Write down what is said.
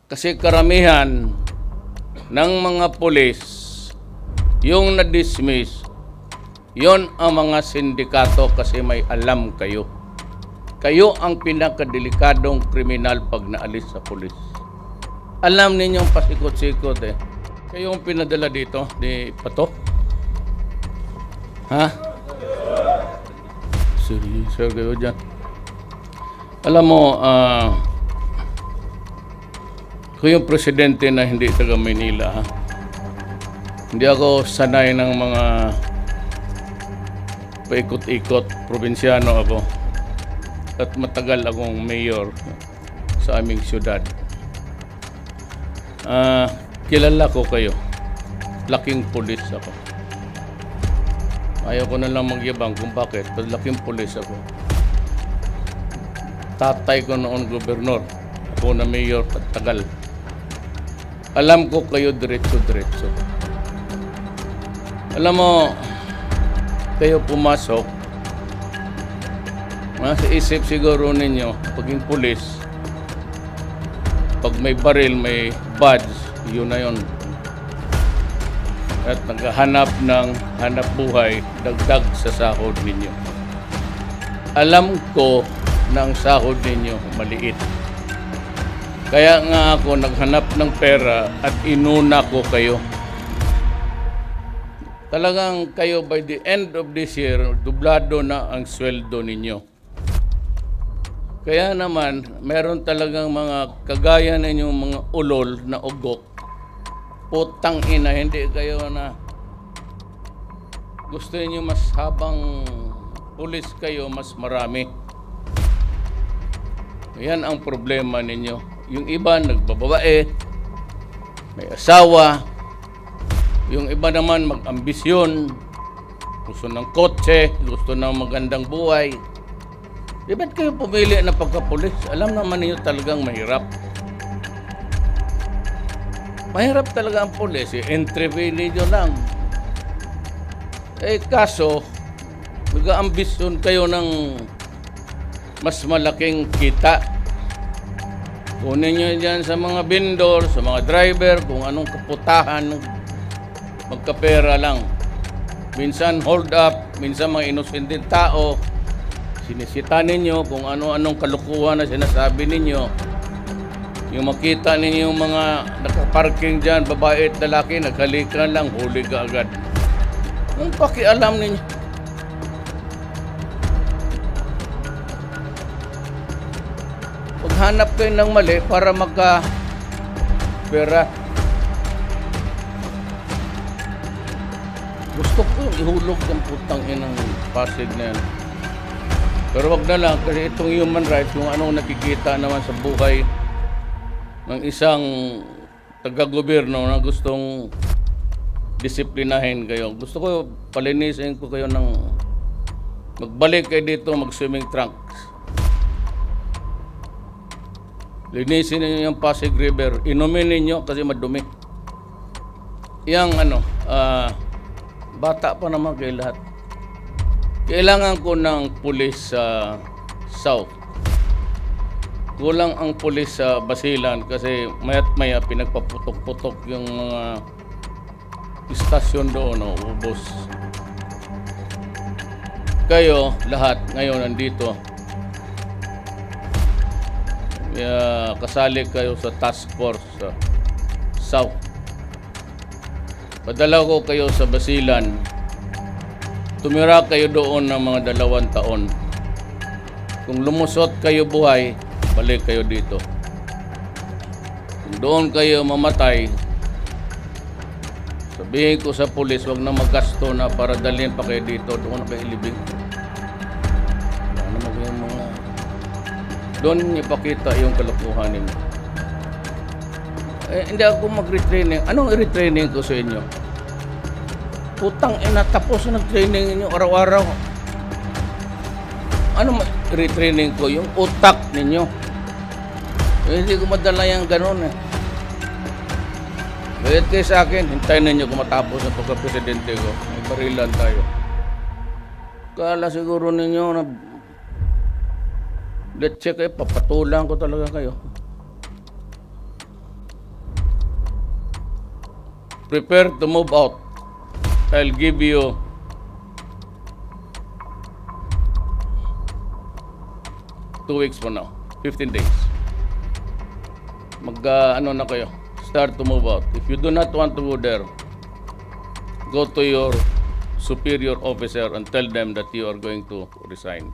Kasi karamihan ng mga pulis, yung na-dismiss, yon ang mga sindikato kasi may alam kayo. Kayo ang pinakadelikadong kriminal pag naalis sa pulis. Alam ninyong pasikot-sikot eh. Kayo ang pinadala dito ni Pato? Ha? Seryoso kayo dyan. Alam mo, ako yung presidente na hindi taga Manila, ha? Hindi ako sanay ng mga paikot-ikot, probinsyano ako. At matagal akong mayor sa aming syudad. Kilala ko kayo. Laking pulis ako. Ayaw ko na lang magyabang kung bakit. Pero laking pulis ako. Tatay ko noon gobernador. Ako na mayor at tagal. Alam ko kayo diretso-diretso. Alam mo, kayo pumasok, sa isip siguro ninyo, paging pulis, pag may baril, may badge, yun na yun. At naghahanap ng hanap buhay, dagdag sa sahod ninyo. Alam ko na ang sahod ninyo maliit. Kaya nga ako naghanap ng pera at inuna ko kayo. Talagang kayo by the end of this year, dublado na ang sweldo ninyo. Kaya naman, meron talagang mga kagaya ninyong mga ulol na ugok. Putang ina, hindi kayo na gusto niyo mas habang pulis kayo, mas marami. Yan ang problema ninyo. Yung iba nagbababae, may asawa. Yung iba naman mag-ambisyon, gusto ng kotse, gusto ng magandang buhay. Di ba't kayo pumili na pagkapulis? Alam naman niyo talagang mahirap. Mahirap talaga ang pulis. Entry fee niyo lang. Kaso, mag-ambisyon kayo ng mas malaking kita. Kunin nyo dyan sa mga vendor, sa mga driver, kung anong kaputahan, magkapera lang. Minsan hold up, minsan mga inosenteng tao, sinisita ninyo kung ano-anong kalukuhan na sinasabi ninyo. Yung makita ninyo yung mga nakaparking dyan, babae at lalaki, naghalikan lang, huli ka agad. Yung pakialam ninyo. Paghanap kayo ng mali para magka-pera. Gusto ko ihulog ng putang inang Pasig na yan. Pero wag na lang kasi itong human rights, kung anong nakikita naman sa buhay ng isang taga-gobyerno na gustong disiplinahin kayo. Gusto ko palinisin ko kayo ng magbalik kayo dito, mag-swimming trunks. Linisin ninyo yung Pasig River. Inumin ninyo kasi madumi. Yang bata pa naman kayo lahat. Kailangan ko ng pulis sa South. Kulang ang pulis sa Basilan kasi maya't maya pinagpaputok-putok yung mga istasyon doon, ubos. Kayo, lahat, ngayon nandito. Kasali kayo sa task force sa South. Padala ko kayo sa Basilan. Tumira kayo doon ng mga 2 taon. Kung lumusot kayo buhay, balik kayo dito. Kung doon kayo mamatay, sabihin ko sa pulis, wag na maggasto na para dalhin pa kayo dito. Doon na kayo ilibing. Doon ipakita yung kalokohan ninyo. Hindi ako mag-retraining. Anong i-retraining ko sa inyo? Putang ina, tapos nag-training ninyo araw-araw. Ano i-retraining ko? Yung utak ninyo. Hindi ko madala yung ganun eh. Bayad kayo sa akin, hintayin ninyo kung matapos ang pagka-presidente ko. May barilan tayo. Kala siguro ninyo na let's check papatulan ko talaga kayo. prepare to move out. I'll give you 2 weeks from now, 15 days. Ano na kayo, start to move out. If you do not want to go there, go to your superior officer and tell them that you are going to resign.